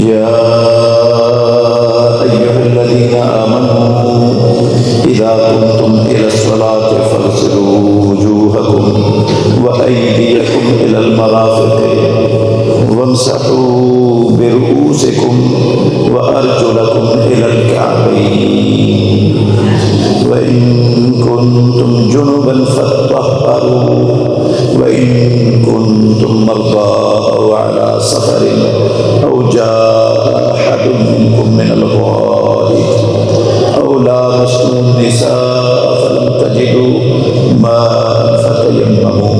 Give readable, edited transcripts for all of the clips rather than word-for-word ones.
يا أيها الذين آمنوا إذا قمتم إلى الصلاة فاغسلوا وجوهكم وأيديكم إلى المرافق وامسحوا برؤوسكم وأرجلكم إلى الكعبين وإن كنتم جنبا فاطهروا وإن كنتم مرضى أو على سفر أو جاء أحد منكم من الغائط أو لامستم النساء فلم تجدوا ماء فتيمموا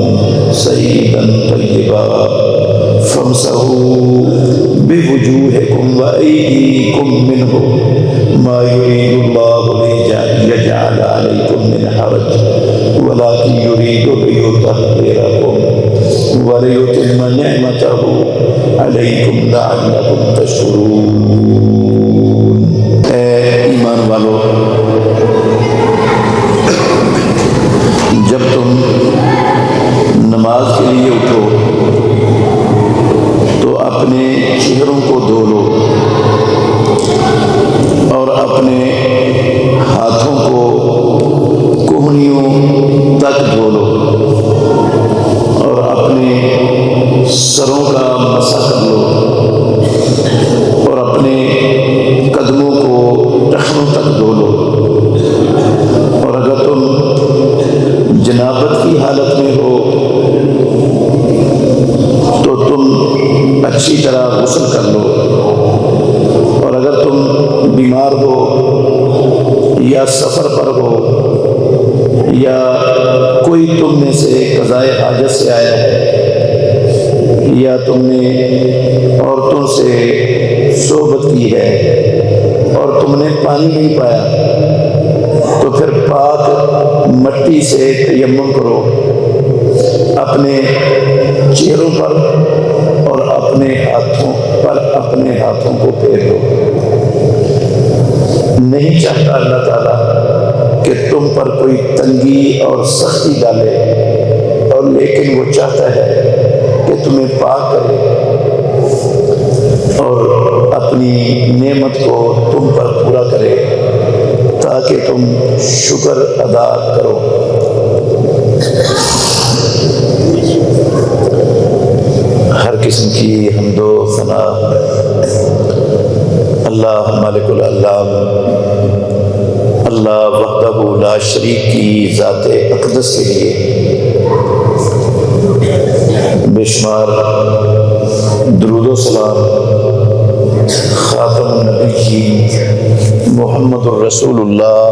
صعيدا طيبا فامسحوا بوجوهكم وأيديكم منه ما يريد الله ليجعل عليكم من حرج ولكن يريد ليطهركم وليتم نعمته عليكم لعلكم تشكرون۔ اے ایمان والو، جب تم نماز کے لیے اٹھو تو اپنے چہروں کو دھو لو اور اپنے ہاتھوں کو کوہنیوں تک دھو لو اور اپنے سروں کا مسح کر لو اور اپنے قدموں کو ٹخنوں تک دھو لو، اور اگر تم جنابت کی حالت میں ہو تو تم اچھی طرح غسل کر لو، اور اگر تم بیمار ہو یا سفر پر ہو یا کوئی تم میں سے قضائے حاجت سے آیا ہے یا تم نے عورتوں سے صحبت کی ہے اور تم نے پانی نہیں پایا تو پھر پاک مٹی سے تیمم کرو، اپنے چہروں پر اور اپنے ہاتھوں کو پھیر دو۔ نہیں چاہتا اللہ تعالیٰ کہ تم پر کوئی تنگی اور سختی ڈالے، اور لیکن وہ چاہتا ہے کہ تمہیں پاک کرے اور اپنی نعمت کو تم پر پورا کرے تاکہ تم شکر ادا کرو۔ ہر قسم کی حمد و ثنا اللہ مالک العالم اللہ وحدہ لا شریک کی ذات اقدس کے لیے بے شمار درود و سلام خاتم النبی کی محمد الرسول اللہ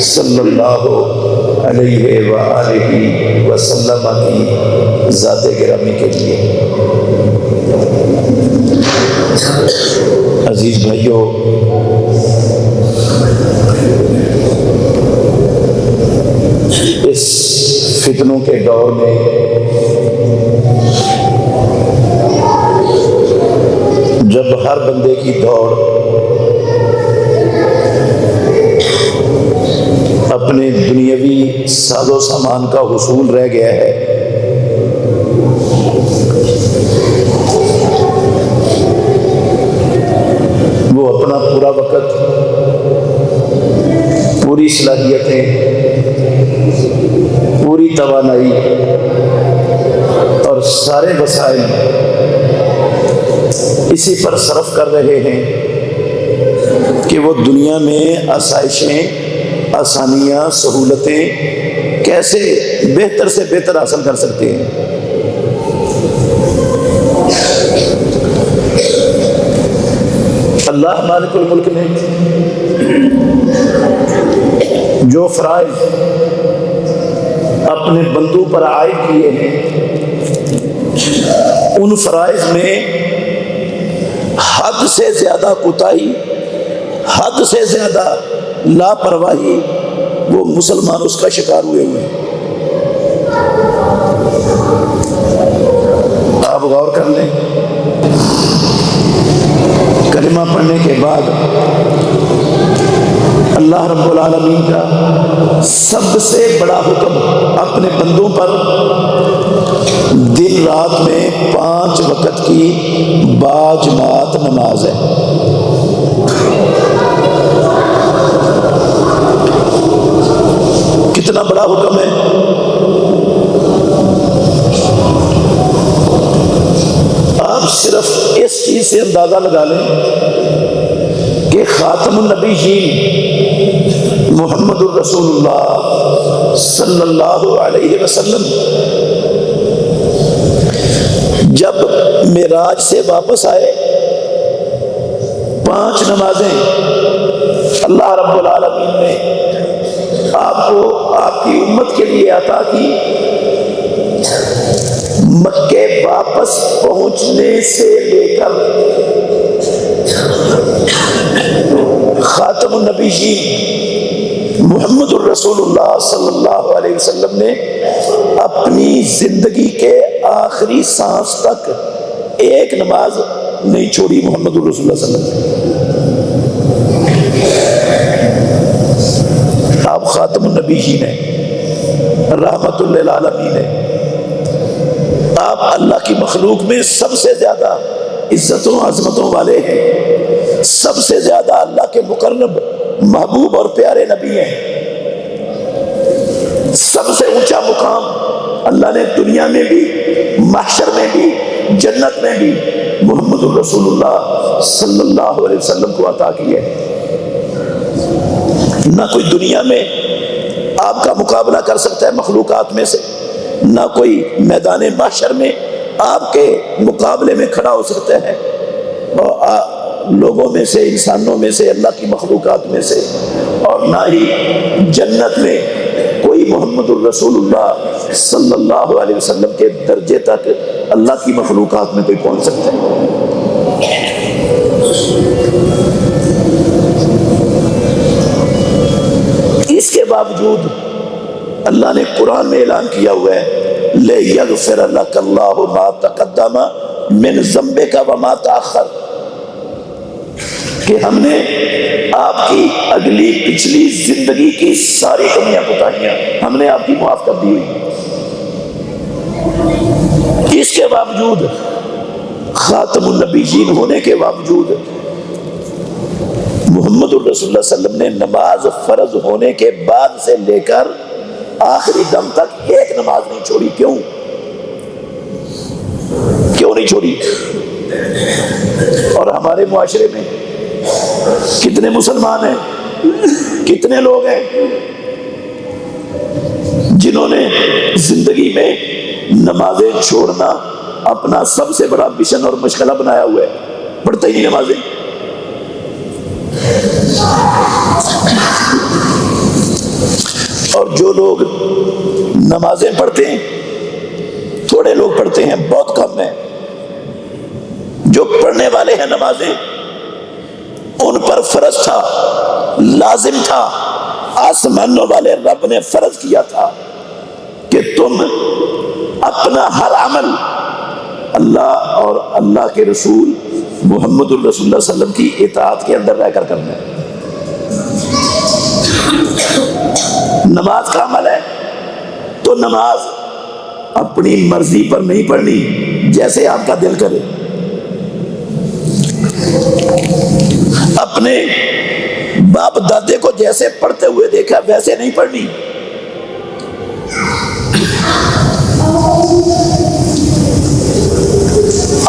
صلی اللہ علیہ وآلہ وسلم کی ذات گرامی کے لیے۔ عزیز بھائیوں، اس فتنوں کے دور میں جب ہر بندے کی دوڑ اپنے دنیاوی ساز و سامان کا حصول رہ گیا ہے، وہ اپنا پورا وقت، پوری صلاحیتیں، پوری توانائی اور سارے وسائل اسی پر صرف کر رہے ہیں کہ وہ دنیا میں آسائشیں، آسانیاں، سہولتیں کیسے بہتر سے بہتر حاصل کر سکتے ہیں۔ اللہ مالک الملک نے جو فرائض اپنے بندوں پر عائد کیے ہیں، ان فرائض میں حد سے زیادہ کوتاہی، حد سے زیادہ لاپرواہی، وہ مسلمان اس کا شکار ہوئے ہیں۔ آپ غور کر لیں، کلمہ پڑھنے کے بعد اللہ رب العالمین کا سب سے بڑا حکم اپنے بندوں پر دن دن رات میں 5 وقت کی باجماعت نماز ہے۔ کتنا بڑا حکم ہے۔ آپ صرف اس چیز سے اندازہ لگا لیں کہ خاتم النبیین محمد الرسول اللہ صلی اللہ علیہ وسلم جب معراج سے واپس آئے، 5 نمازیں اللہ رب العالمین نے آپ کو آپ کی امت کے لیے عطا کی۔ مکے واپس پہنچنے سے لے کر خاتم النبیین محمد الرسول اللہ صلی اللہ علیہ وسلم نے اپنی زندگی کے آخری سانس تک ایک نماز نہیں چھوڑی محمد الرسول اللہ صلی اللہ علیہ وسلم۔ آپ خاتم النبیین ہیں، رحمت للعالمین ہیں، آپ اللہ کی مخلوق میں سب سے زیادہ عزتوں عظمتوں والے ہیں، سب سے زیادہ اللہ کے مقرب محبوب اور پیارے نبی ہیں۔ سب سے اونچا مقام اللہ نے دنیا میں بھی، محشر میں بھی، جنت میں بھی محمد الرسول اللہ صلی اللہ علیہ وسلم کو عطا کی ہے۔ نہ کوئی دنیا میں آپ کا مقابلہ کر سکتا ہے مخلوقات میں سے، نہ کوئی میدان محشر میں آپ کے مقابلے میں کھڑا ہو سکتا ہے، اور لوگوں میں سے، انسانوں میں سے، اللہ کی مخلوقات میں سے، اور نہ ہی جنت میں کوئی محمد الرسول اللہ صلی اللہ علیہ وسلم کے درجے تک اللہ کی مخلوقات میں کوئی پہنچ سکتا ہے۔ اس کے باوجود اللہ نے قرآن میں اعلان کیا ہوا ہے لِيَغْفِرَ لَكَ اللَّهُ مَا تَقَدَّمَ مِنْ ذَنبِكَ وَمَا تَأَخَّرَ، کہ ہم نے آپ کی اگلی پچھلی زندگی کی ساری کمیاں کوتاہیاں ہم نے آپ کی معاف کر دی ہوئی۔ اس کے باوجود، خاتم النبیین ہونے کے باوجود، محمد الرسول اللہ صلی اللہ علیہ وسلم نے نماز فرض ہونے کے بعد سے لے کر آخری دم تک ایک نماز نہیں چھوڑی۔ کیوں نہیں چھوڑی؟ اور ہمارے معاشرے میں کتنے مسلمان ہیں، کتنے لوگ ہیں جنہوں نے زندگی میں نمازیں چھوڑنا اپنا سب سے بڑا مشن اور مشغلہ بنایا ہوا ہے، پڑھتے ہی نہیں نمازیں۔ اور جو لوگ نمازیں پڑھتے ہیں، تھوڑے لوگ پڑھتے ہیں، بہت کم ہیں، جو پڑھنے والے ہیں نمازیں، ان پر فرض تھا، لازم تھا، آسمانوں والے رب نے فرض کیا تھا کہ تم اپنا ہر عمل اللہ اور اللہ کے رسول محمد الرسول اللہ صلی اللہ علیہ وسلم کی اطاعت کے اندر رہ کر کرنا ہے۔ نماز کا عمل ہے تو نماز اپنی مرضی پر نہیں پڑھنی، جیسے آپ کا دل کرے، اپنے باپ دادے کو جیسے پڑھتے ہوئے دیکھا ویسے نہیں پڑھنی۔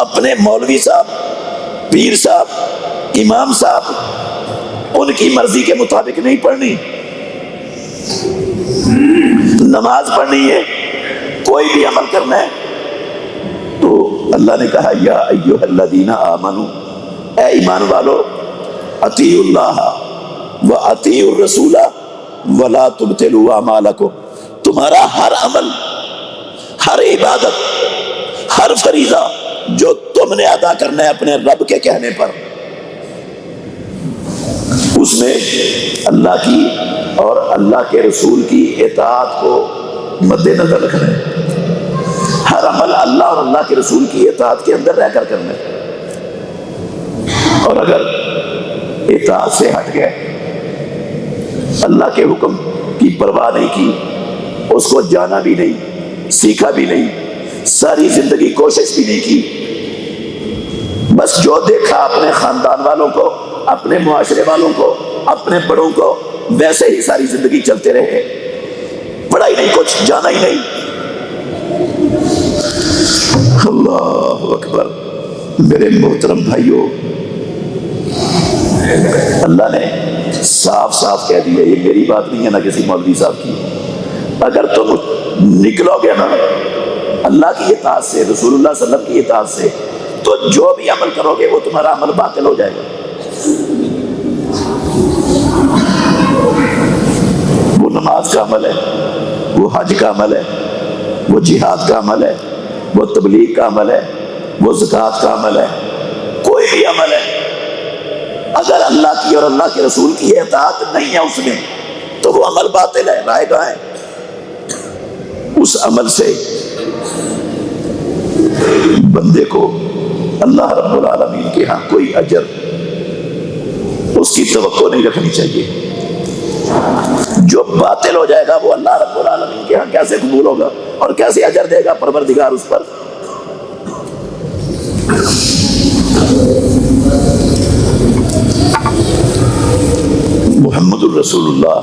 اپنے مولوی صاحب، پیر صاحب، امام صاحب، ان کی مرضی کے مطابق نہیں پڑھنی۔ نماز پڑھنی ہے، کوئی بھی عمل کرنا ہے تو اللہ نے کہا یا ایھا الذین آمنوا، اے ایمان والو، اطیعوا اللہ واطیعوا الرسول ولا تبطلوا اعمالکم، تمہارا ہر عمل، ہر عبادت، ہر فریضہ جو تم نے ادا کرنا ہے اپنے رب کے کہنے پر، اس میں اللہ کی اور اللہ کے رسول کی اطاعت کو مد نظر رکھنا ہے۔ ہر عمل اللہ اور اللہ کے رسول کی اطاعت کے اندر رہ کر کرنا ہے، اور اگر اطاعت سے ہٹ گئے، اللہ کے حکم کی پرواہ نہیں کی، اس کو جانا بھی نہیں، سیکھا بھی نہیں، ساری زندگی کوشش بھی نہیں کی، بس جو دیکھا اپنے خاندان والوں کو، اپنے معاشرے والوں کو، اپنے بڑوں کو، ویسے ہی ساری زندگی چلتے رہے، پڑھائی نہیں، کچھ جانا ہی نہیں۔ اللہ اکبر۔ میرے محترم بھائیوں، اللہ نے صاف صاف کہہ دیا، یہ میری بات نہیں ہے، نہ کسی مولوی صاحب کی، اگر تم نکلو گے نا اللہ کی اطاعت سے، رسول اللہ صلی اللہ علیہ وسلم کی اطاعت سے، تو جو بھی عمل کرو گے وہ تمہارا عمل باطل ہو جائے گا۔ وہ نماز کا عمل ہے، وہ حج کا عمل ہے، وہ جہاد کا عمل ہے، وہ تبلیغ کا عمل ہے، وہ زکوٰۃ کا عمل ہے، کوئی بھی عمل ہے، اگر اللہ کی اور اللہ کے رسول کی اطاعت نہیں ہے اس میں، تو وہ عمل باطل ہے، رائے گاہ ہے۔ اس عمل سے بندے کو اللہ رب العالمین کے ہاں کوئی اجر اس کی توقع نہیں رکھنی چاہیے۔ جو باطل ہو جائے گا وہ اللہ رب العالمین کے ہاں کیسے قبول ہوگا اور کیسے اجر دے گا پروردگار اس پر؟ محمد الرسول اللہ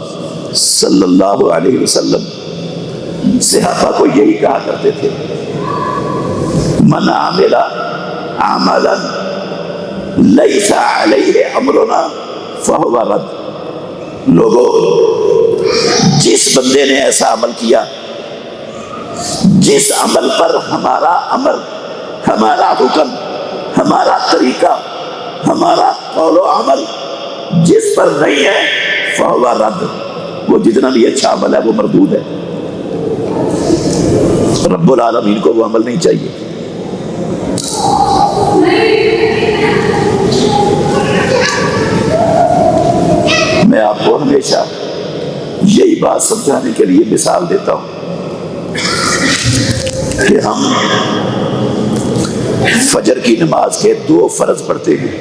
صلی اللہ علیہ وسلم صحابہ کو یہی کہا کرتے تھے، من عمل عملا لیس علیہ امرنا فہو رد۔ لوگوں، جس بندے نے ایسا عمل کیا جس عمل پر ہمارا امر، ہمارا حکم، ہمارا طریقہ، ہمارا قول و عمل جس پر نہیں ہے فہو رد، وہ جتنا بھی اچھا عمل ہے وہ مردود ہے۔ رب العالمین کو وہ عمل نہیں چاہیے۔ میں آپ کو ہمیشہ یہی بات سمجھانے کے لیے مثال دیتا ہوں کہ ہم فجر کی نماز کے 2 فرض پڑھتے ہیں،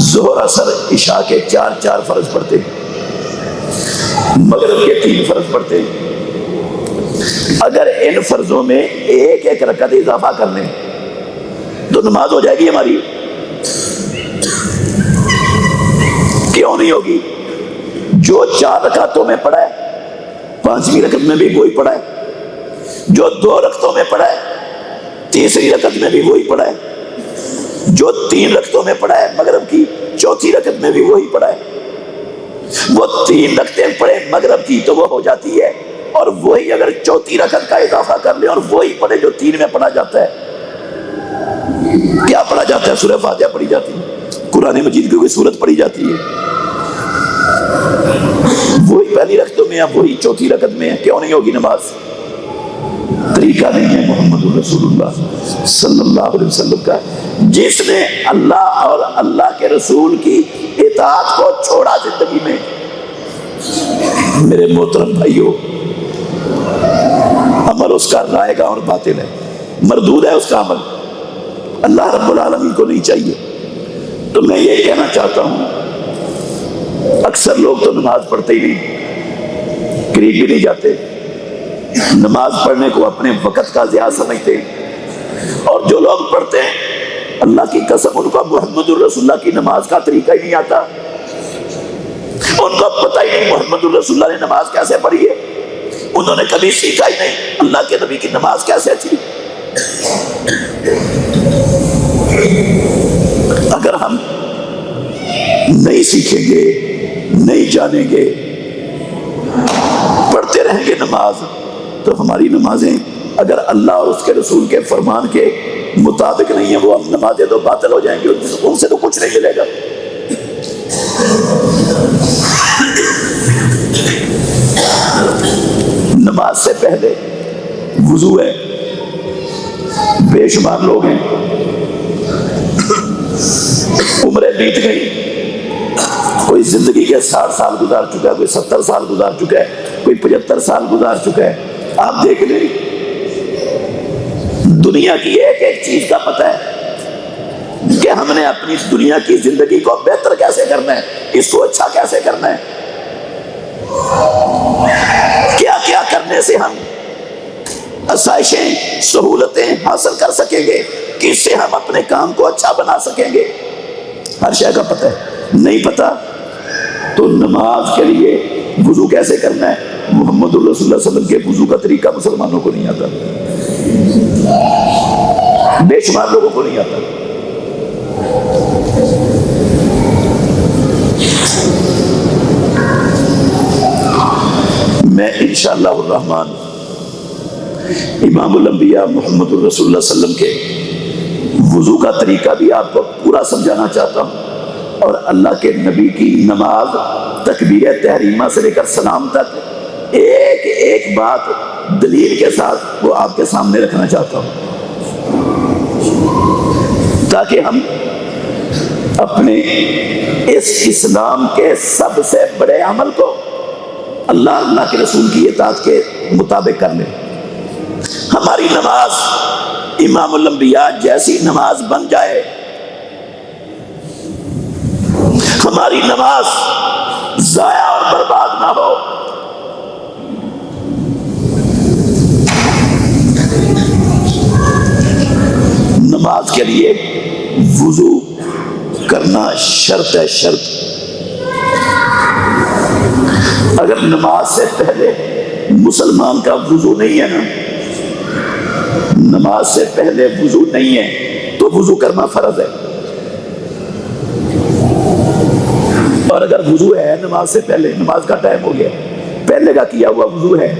ظہر عصر عشاء کے 4 فرض پڑھتے ہیں، مغرب کے 3 فرض پڑھتے ہیں۔ اگر ان فرضوں میں ایک رکعت اضافہ کر لیں تو نماز ہو جائے گی ہماری؟ کیوں نہیں ہوگی؟ جو 4 رکعتوں میں پڑھا ہے 5ویں رکعت میں بھی وہی پڑھا ہے، جو 2 رکعتوں میں پڑھا ہے 3ری رکعت میں بھی وہی پڑھا ہے، جو 3 رکعتوں میں پڑھا ہے مغرب کی 4تھی رکعت میں بھی وہی پڑھا ہے۔ وہ 3 رکعتیں پڑھے مغرب کی تو وہ ہو جاتی ہے، اور وہی اگر 4تھی رکعت کا اضافہ کر لیں اور وہی پڑھے جو 3 میں پڑھا جاتا ہے۔ کیا پڑھا جاتا ہے؟ سورہ فاتحہ پڑھی جاتی ہے، قرآن مجید کی کوئی سورت پڑھی جاتی ہے، وہی پہلی رکعتوں میں ہے، وہی 4تھی رکعت میں ہے، کیوں نہیں ہوگی نماز؟ طریقہ نہیں ہے محمد الرسول اللہ صلی اللہ علیہ وسلم کا۔ جس نے اللہ اور اللہ کے رسول کی اطاعت کو چھوڑا زندگی میں، میرے محترم بھائیوں، عمل اس کا رائے گاہ اور باطل ہے، مردود ہے اس کا عمل، اللہ رب العالمین کو نہیں چاہیے۔ تو میں یہ کہنا چاہتا ہوں، اکثر لوگ تو نماز پڑھتے ہی نہیں، قریب بھی نہیں جاتے، نماز پڑھنے کو اپنے وقت کا ضیاع سمجھتے ہیں، اور جو لوگ پڑھتے ہیں اللہ کی قسم ان کو محمد الرسول اللہ کی نماز کا طریقہ ہی نہیں آتا، ان کو پتہ ہی نہیں محمد الرسول اللہ نے نماز کیسے پڑھی ہے، انہوں نے کبھی سیکھا ہی نہیں اللہ کے نبی کی نماز کیسے تھی۔ اگر ہم نہیں سیکھیں گے، نہیں جانیں گے، پڑھتے رہیں گے نماز، تو ہماری نمازیں اگر اللہ اور اس کے رسول کے فرمان کے مطابق نہیں ہیں، وہ ہم نمازیں تو باطل ہو جائیں گے، ان سے تو کچھ نہیں ملے گا۔ نماز سے پہلے وضو ہے، بے شمار لوگ ہیں، عمریں بیت گئی، کوئی زندگی کے 60 سال گزار چکا ہے، کوئی 70 سال گزار چکا ہے، کوئی 75 سال گزار چکا ہے۔ آپ دیکھ لیں، دنیا کی ایک چیز کا پتہ ہے کہ ہم نے اپنی دنیا کی زندگی کو بہتر کیسے کرنا ہے، اس کو اچھا کیسے کرنا ہے، کیا کیا کرنے سے ہم آسائشیں سہولتیں حاصل کر سکیں گے، کس سے ہم اپنے کام کو اچھا بنا سکیں گے؟ ہر شے کا پتہ ہے، نہیں پتہ تو نماز کے لیے وضو کیسے کرنا ہے، محمد رسول اللہ صلی اللہ علیہ وسلم کے وضو کا طریقہ مسلمانوں کو نہیں آتا، بے شمار لوگوں کو نہیں آتا۔ میں انشاءاللہ الرحمن امام الانبیاء محمد الرسول اللہ صلی اللہ علیہ وسلم کے وضو کا طریقہ بھی آپ کو پورا سمجھانا چاہتا ہوں، اور اللہ کے نبی کی نماز تکبیر تحریمہ سے لے کر سلام تک ایک ایک بات دلیل کے ساتھ وہ آپ کے سامنے رکھنا چاہتا ہوں، تاکہ ہم اپنے اس اسلام کے سب سے بڑے عمل کو اللہ کے رسول کی اطاعت کے مطابق کر لیں۔ ہماری نماز امام الانبیاء جیسی نماز بن جائے، ہماری نماز ضائع اور برباد نہ ہو۔ نماز کے لیے وضو کرنا شرط ہے، شرط۔ اگر نماز سے پہلے مسلمان کا وضو نہیں ہے نا، نماز سے پہلے وضو نہیں ہے تو وضو کرنا فرض ہے، اور اگر وضو ہے نماز سے پہلے، نماز کا ٹائم ہو گیا، پہلے کا کیا ہوا وضو ہے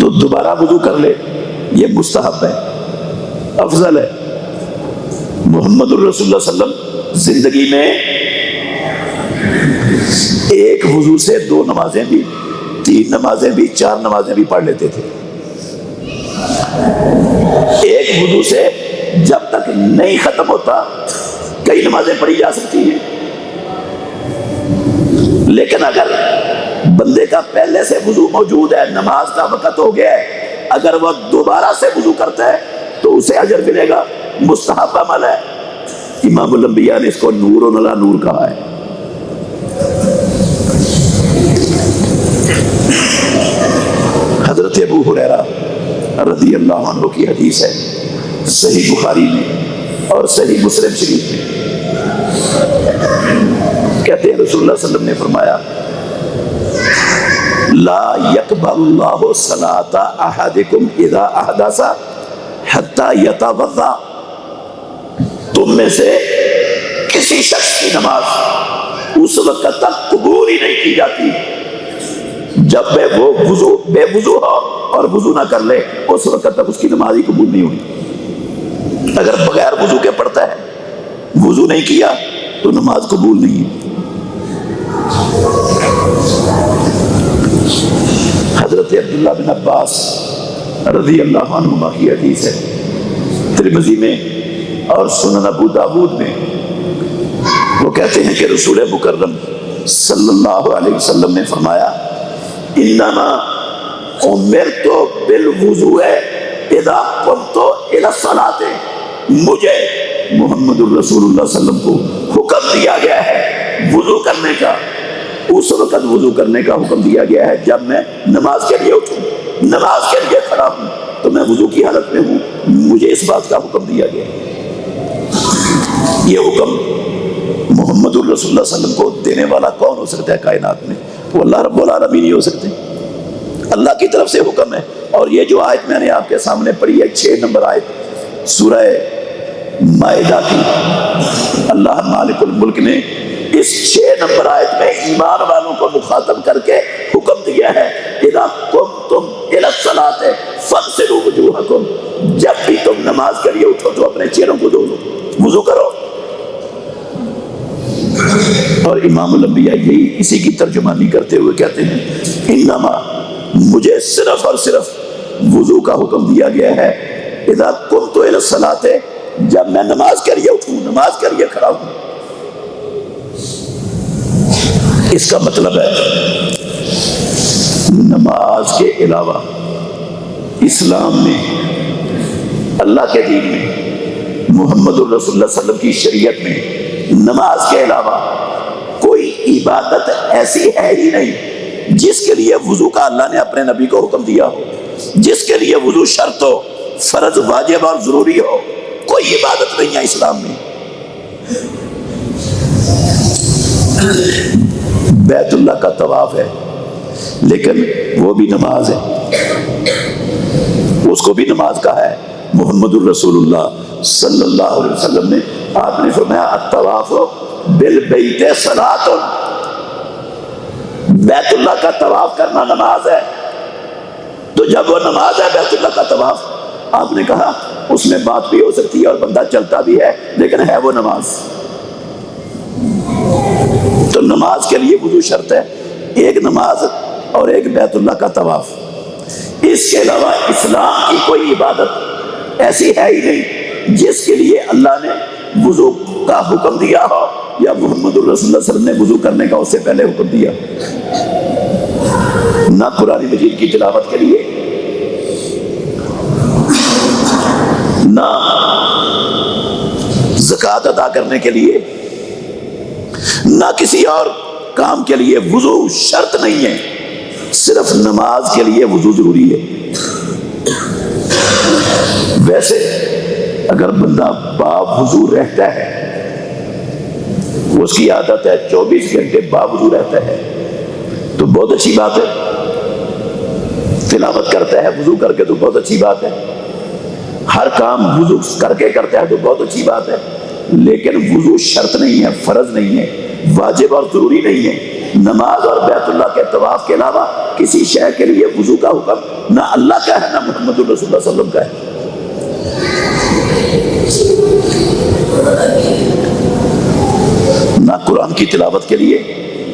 تو دوبارہ وضو کر لے، یہ مستحب ہے، افضل ہے۔ محمد الرسول اللہ صلی اللہ علیہ وسلم زندگی میں ایک وضو سے 2 نمازیں بھی، 3 نمازیں بھی، 4 نمازیں بھی پڑھ لیتے تھے۔ ایک وضو سے جب تک نہیں ختم ہوتا کئی نمازیں پڑھی جا سکتی ہیں، لیکن اگر بندے کا پہلے سے وضو موجود ہے، نماز کا وقت ہو گیا ہے، اگر وہ دوبارہ سے وضو کرتا ہے تو اسے اجر ملے گا، مستحب عمل ہے۔ امام الانبیاء نے اس کو نور علی نور کہا ہے۔ حضرت ابو ہریرہ رضی اللہ عنہ کی حدیث ہے، صحیح بخاری میں اور صحیح مسلم شریف میں، کہتے ہیں رسول اللہ صلی اللہ علیہ وسلم نے فرمایا، لا يقبل اللہ صلاۃ احدکم اذا احدث حتی یتوضا، تم میں سے کسی شخص کی نماز اس وقت تک قبول ہی نہیں کی جاتی جب وہ بے وضو ہو اور وضو نہ کر لے، اس وقت تک اس کی نماز ہی قبول نہیں ہوئی۔ اگر بغیر وضو کے پڑھتا ہے، وضو نہیں کیا تو نماز قبول نہیں ہے۔ حضرت عبداللہ بن عباس رضی اللہ عنہما کی حدیث ہے، ترمذی میں اور سنن ابو داود میں، وہ کہتے ہیں کہ رسول مکرم صلی اللہ علیہ وسلم نے فرمایا، انما امرت بالوضوء اذا قمت الى الصلاۃ، مجھے محمد الرسول اللہ صلی اللہ علیہ وسلم کو حکم دیا گیا ہے وضو کرنے کا، اس وقت وضو کرنے کا حکم دیا گیا ہے جب میں نماز کے لیے اٹھوں، نماز کے لیے کھڑا ہوں تو میں وضو کی حالت میں ہوں، مجھے اس بات کا حکم دیا گیا ہے۔ یہ حکم محمد الرسول اللہ صلی اللہ علیہ وسلم کو دینے والا کون ہو سکتا ہے کائنات میں؟ وہ اللہ رب العالمین ہی ہو سکتے ہیں، اللہ کی طرف سے حکم ہے۔ اور یہ جو آیت میں نے آپ کے سامنے پڑھی ہے، 6 نمبر آیت سورہ مائدہ کی، اللہ مالک الملک نے اس 6 نمبر آیت میں ایمان والوں کو مخاطب کر کے حکم دیا ہے، اذا قمتم الی الصلاۃ فاغسلوا وجوہکم، جب بھی تم نماز کے لیے اٹھو تو اپنے چہروں کو دھو لو، وضو کرو۔ اور امام الانبیاء یہی اسی کی ترجمانی کرتے ہوئے کہتے ہیں، انما، مجھے صرف اور صرف وضو کا حکم دیا گیا ہے، اذا قمت الی الصلاۃ، جب میں نماز کے لیے اٹھوں، نماز کے لیے کھڑا ہوں۔ اس کا مطلب ہے نماز کے علاوہ اسلام میں، اللہ کے دین میں، محمد الرسول اللہ صلی اللہ علیہ وسلم کی شریعت میں نماز کے علاوہ کوئی عبادت ایسی ہے ہی نہیں جس کے لیے وضو کا اللہ نے اپنے نبی کو حکم دیا ہو۔ جس کے لیے وضو شرط ہو، فرض واجب اور ضروری ہو، کوئی عبادت نہیں ہے اسلام میں۔ بیت اللہ کا طواف ہے لیکن وہ بھی نماز ہے، اس کو بھی نماز کہا ہے۔ محمد الرسول اللہ صلی اللہ علیہ وسلم نے، آپ نے فرمایا الطواف بالبیت صلاۃ، بیت اللہ کا طواف کرنا نماز ہے۔ تو جب وہ نماز ہے بیت اللہ کا طواف، آپ نے کہا اس میں بات بھی ہو سکتی ہے اور بندہ چلتا بھی ہے، لیکن ہے وہ نماز۔ تو نماز کے لیے وضو شرط ہے، ایک نماز اور ایک بیت اللہ کا طواف۔ اس کے علاوہ اسلام کی کوئی عبادت ایسی ہے ہی نہیں جس کے لیے اللہ نے وضو کا حکم دیا ہو یا محمد الرسول اللہ صلی اللہ علیہ وسلم نے وضو کرنے کا اس سے پہلے حکم دیا۔ نہ قرآن مجید کی تلاوت کے لیے، نہ زکوٰۃ ادا کرنے کے لیے، نہ کسی اور کام کے لیے وضو شرط نہیں ہے، صرف نماز کے لیے وضو ضروری ہے۔ ویسے اگر بندہ باوضو رہتا ہے، اس کی عادت ہے 24 گھنٹے باوضو رہتا ہے، تو بہت اچھی بات ہے۔ تلاوت کرتا ہے وضو کر کے تو بہت اچھی بات ہے، ہر کام وضو کر کے کرتا ہے تو بہت اچھی بات ہے، لیکن وضو شرط نہیں ہے، فرض نہیں ہے، واجب اور ضروری نہیں ہے۔ نماز اور بیت اللہ کے طواف کے علاوہ کسی شے کے لیے وضو کا حکم نہ اللہ کا ہے نہ محمد الرسول اللہ صلی اللہ علیہ وسلم کا ہے۔ نہ قرآن کی تلاوت کے لیے،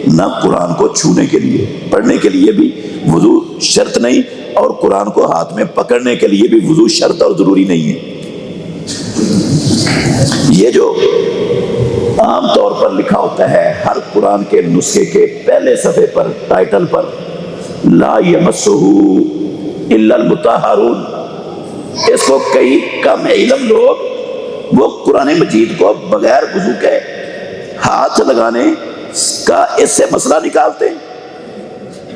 نہ قرآن کو چھونے کے لیے، پڑھنے کے لیے بھی وضو شرط نہیں، اور قرآن کو ہاتھ میں پکڑنے کے لیے بھی وضو شرط اور ضروری نہیں ہے۔ یہ جو عام طور پر لکھا ہوتا ہے ہر قرآن کے نسخے کے پہلے صفحے پر ٹائٹل پر، لا یمسہ الا المطہرون، اس کو کئی کم علم لوگ وہ قرآن مجید کو بغیر وضو کے ہاتھ لگانے کا اس سے مسئلہ نکالتے ہیں۔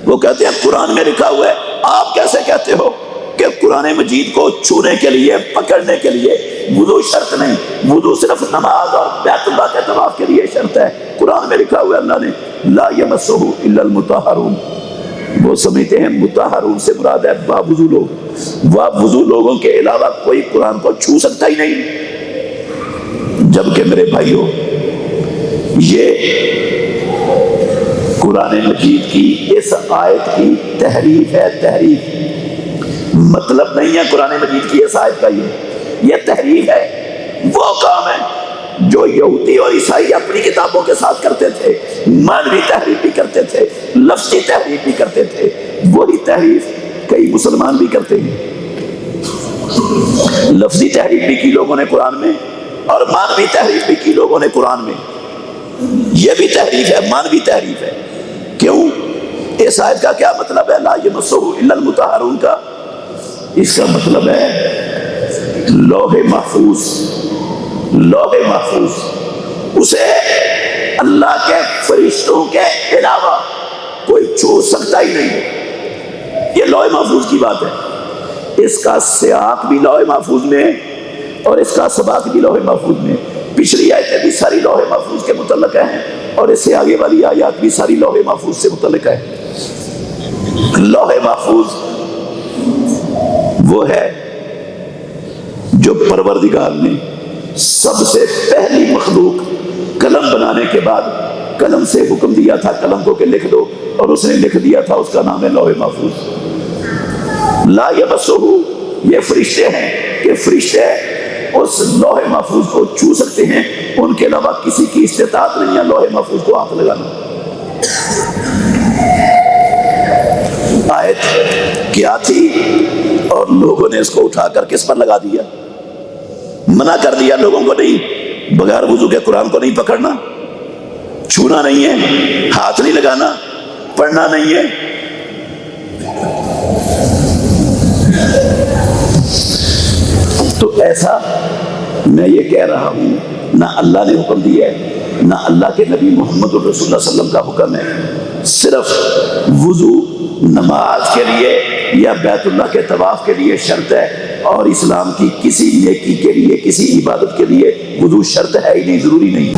وہ کہتے ہیں قرآن میں لکھا ہوا ہے، آپ کیسے کہتے ہو کہ قرآن مجید کو چھونے کے لیے، پکڑنے کے لیے وضو شرط نہیں، وضو صرف نماز اور بیت اللہ کے طواف کے لیے شرط ہے۔ قرآن میں لکھا ہوا ہے اللہ نے لا یمسہ الا المطہرون، وہ سمجھتے ہیں مطہرون سے مراد ہے باوضو لوگ، باوضو لوگوں کے علاوہ کوئی قرآن کو چھو سکتا ہی نہیں۔ جبکہ میرے بھائیوں، یہ قرآن مجید کی اس آیت کی تحریف ہے، تحریف۔ مطلب نہیں ہے قرآن مجید کی اس آیت کا، یہ تحریف ہے۔ وہ کام ہے جو یہودی اور عیسائی اپنی کتابوں کے ساتھ کرتے تھے، معنوی تحریف بھی کرتے تھے، لفظی تحریف بھی کرتے تھے، وہی تحریف کئی مسلمان بھی کرتے ہیں۔ لفظی تحریف بھی کی لوگوں نے قرآن میں، اور معنوی تحریف بھی کی لوگوں نے قرآن میں۔ یہ بھی تحریف ہے، معنوی تحریف ہے۔ کیوں؟ اس آیت کا کیا مطلب ہے لا یمسہ الا المطہرون کا؟ اس کا مطلب ہے لوح محفوظ، لوح محفوظ اسے اللہ کے فرشتوں کے علاوہ کوئی چھو سکتا ہی نہیں۔ یہ لوح محفوظ کی بات ہے۔ اس کا سیاق بھی لوح محفوظ میں ہے اور اس کا سباق بھی لوح محفوظ میں۔ پچھلی آیتیں بھی ساری لوح محفوظ کے متعلق ہیں اور اس سے آگے والی آیات بھی ساری لوح محفوظ سے متعلق ہے۔ لوح محفوظ وہ ہے جو پروردگار نے سب سے پہلی مخلوق قلم بنانے کے بعد قلم سے حکم دیا تھا قلم کو کہ لکھ دو، اور اس نے لکھ دیا تھا، اس کا نام ہے لوح محفوظ۔ لا یمسہ، یہ فرشتے ہیں کہ فرشتے اس لوح محفوظ کو چھو سکتے ہیں، ان کے علاوہ کسی کی استطاعت نہیں ہے لوح محفوظ کو ہاتھ لگانا۔ آیت کیا تھی اور لوگوں نے اس کو اٹھا کر کس پر لگا دیا؟ منع کر دیا لوگوں کو، نہیں، بغیر وضو کے قرآن کو نہیں پکڑنا، چھونا نہیں ہے، ہاتھ نہیں لگانا، پڑھنا نہیں ہے۔ تو ایسا میں یہ کہہ رہا ہوں، نہ اللہ نے حکم دیا ہے، نہ اللہ کے نبی محمد الرسول اللہ صلی اللہ علیہ وسلم کا حکم ہے۔ صرف وضو نماز کے لیے یا بیت اللہ کے طواف کے لیے شرط ہے، اور اسلام کی کسی نیکی کے لیے، کسی عبادت کے لیے وضو شرط ہے ہی نہیں، ضروری نہیں۔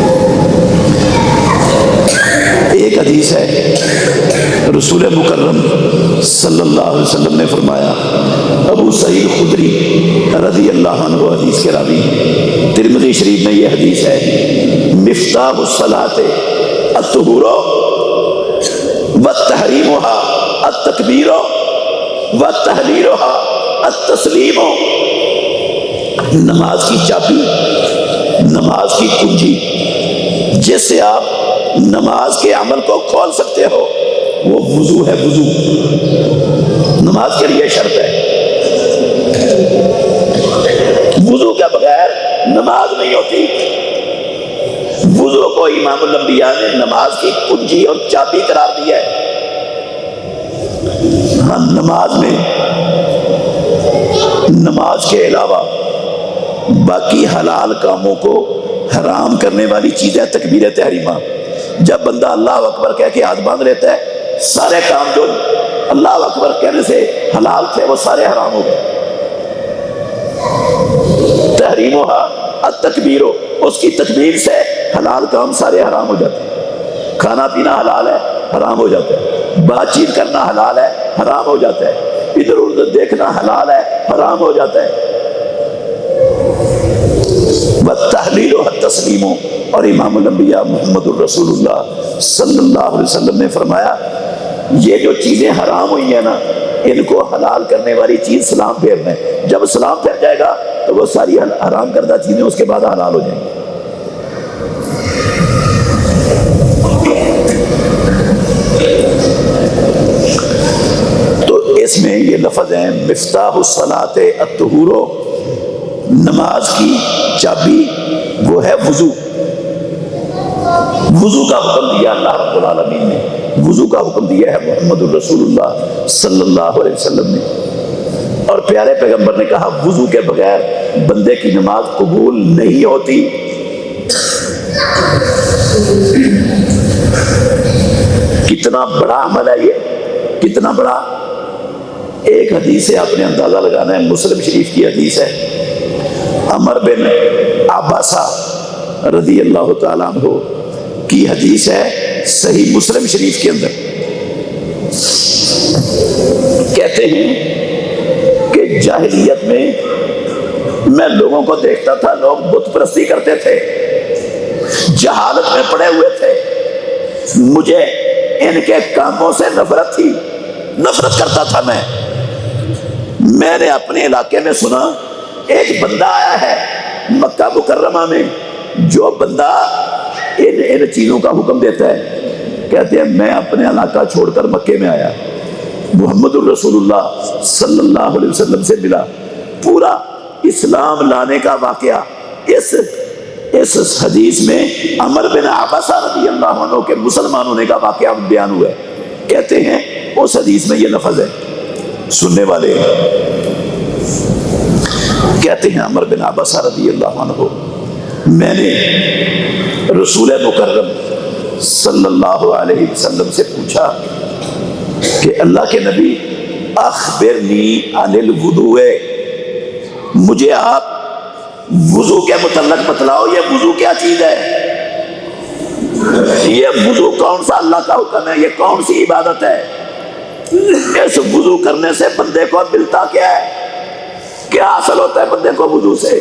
ایک حدیث ہے، رسول مکرم صلی اللہ علیہ وسلم نے فرمایا، ابو سعید خدری رضی اللہ عنہ حدیث کے راوی ہیں، ترمذی شریف میں یہ حدیث ہے، مفتاح الصلاۃ الطہور وتحریمها التکبیر وتحلیلها التسلیم۔ نماز کی چابی، نماز کی کنجی جس سے آپ نماز کے عمل کو کھول سکتے ہو، وہ وضو ہے۔ وضو نماز کے لیے شرط ہے، وضو کے بغیر نماز نہیں ہوتی۔ وضو کو امام الانبیاء نے نماز کی کنجی اور چابی قرار دیا ہے۔ ہاں، نماز میں نماز کے علاوہ باقی حلال کاموں کو حرام کرنے والی چیز ہے تکبیر تحریمہ۔ جب بندہ اللہ اکبر کہہ کے ہاتھ باندھ لیتا ہے، سارے کام جو اللہ اکبر کہنے سے حلال تھے وہ سارے حرام ہو گئے۔ تحریمها التکبیر، اس کی تکبیر سے حلال کام سارے حرام ہو جاتے ہیں۔ کھانا پینا حلال ہے، حرام ہو جاتا ہے۔ بات چیت کرنا حلال ہے، حرام ہو جاتا ہے۔ ادھر ادھر دیکھنا حلال ہے، حرام ہو جاتا ہے۔ وَالتَّحْلِيلُ التَّسْلِيمُ، اور امام الانبیاء محمد الرسول اللہ صلی اللہ علیہ وسلم نے فرمایا، یہ جو چیزیں حرام ہوئی ہیں نا، ان کو حلال کرنے والی چیز سلام پھیرنا ہے۔ جب سلام پھیر جائے گا تو وہ ساری حرام کردہ چیزیں اس کے بعد حلال ہو جائیں گی۔ تو اس میں یہ لفظ ہیں، مفتاح الصلاۃ الطہور، نماز کی چابی وہ ہے وضو۔ وضو کا حکم دیا اللہ رب العالمین نے، وضو کا حکم دیا ہے محمد الرسول اللہ صلی اللہ علیہ وسلم نے، اور پیارے پیغمبر نے کہا وضو کے بغیر بندے کی نماز قبول نہیں ہوتی۔ کتنا بڑا عمل ہے یہ، کتنا بڑا۔ ایک حدیث سے آپ نے اندازہ لگانا ہے، مسلم شریف کی حدیث ہے، عمر بن عباسہ رضی اللہ تعالیٰ عنہ کی حدیث ہے، صحیح مسلم شریف کے اندر کہتے ہیں کہ جاہلیت میں لوگوں کو دیکھتا تھا، لوگ بت پرستی کرتے تھے، جہالت میں پڑے ہوئے تھے، مجھے ان کے کاموں سے نفرت تھی، نفرت کرتا تھا۔ میں نے اپنے علاقے میں سنا ایک بندہ آیا ہے مکہ مکرمہ میں، جو بندہ ان چیزوں کا حکم دیتا ہے۔ کہتے ہیں میں اپنے علاقہ چھوڑ کر مکے میں آیا، محمد الرسول اللہ صلی اللہ علیہ وسلم سے ملا، پورا اسلام لانے کا واقعہ اس حدیث میں عمر بن عباسہ رضی اللہ عنہ کے مسلمان ہونے کا واقعہ بیان ہوا ہے۔ کہتے ہیں اس حدیث میں یہ لفظ ہے، سننے والے کہتے ہیں عمر بن عباسہ رضی اللہ عنہ، میں نے رسول مکرم صلی اللہ علیہ وسلم سے پوچھا کہ اللہ کے نبی اخبرنی عن الوضوء، مجھے آپ وضو کے متعلق بتلاؤ، یہ وضو کیا چیز ہے، یہ وضو کون سا اللہ کا حکم ہے، یہ کون سی عبادت ہے، اس وضو کرنے سے بندے کو ملتا کیا ہے، کیا حاصل ہوتا ہے بندے کو وضو سے،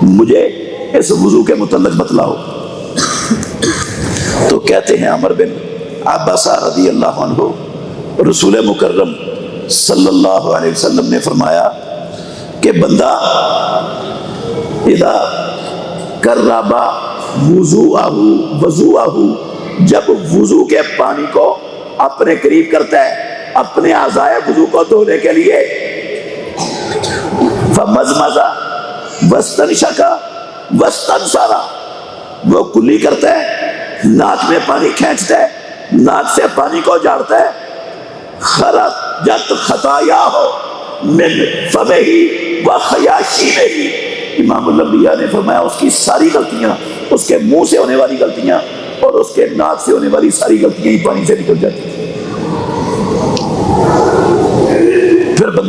مجھے اس وضو کے متعلق بتلاؤ۔ تو کہتے ہیں عمر بن عباسہ رضی اللہ عنہ، رسول مکرم صلی اللہ علیہ وسلم نے فرمایا کہ بندہ اذا قرب وضوءہ، جب وضو کے پانی کو اپنے قریب کرتا ہے اپنے اعضائے وضو کو دھونے کے لیے، فمزمز واستنشق واستنثر، وہ کلی کرتا ہے، ناک میں پانی کھینچتا ہے، ناک سے پانی کو جھاڑتا ہے، خرجت خطایاہ من فمہ وخیاشیمہ، امام الانبیاء نے فرمایا اس کی ساری غلطیاں، اس کے منہ سے ہونے والی غلطیاں اور اس کے ناک سے ہونے والی ساری غلطیاں ہی پانی سے نکل جاتی ہیں۔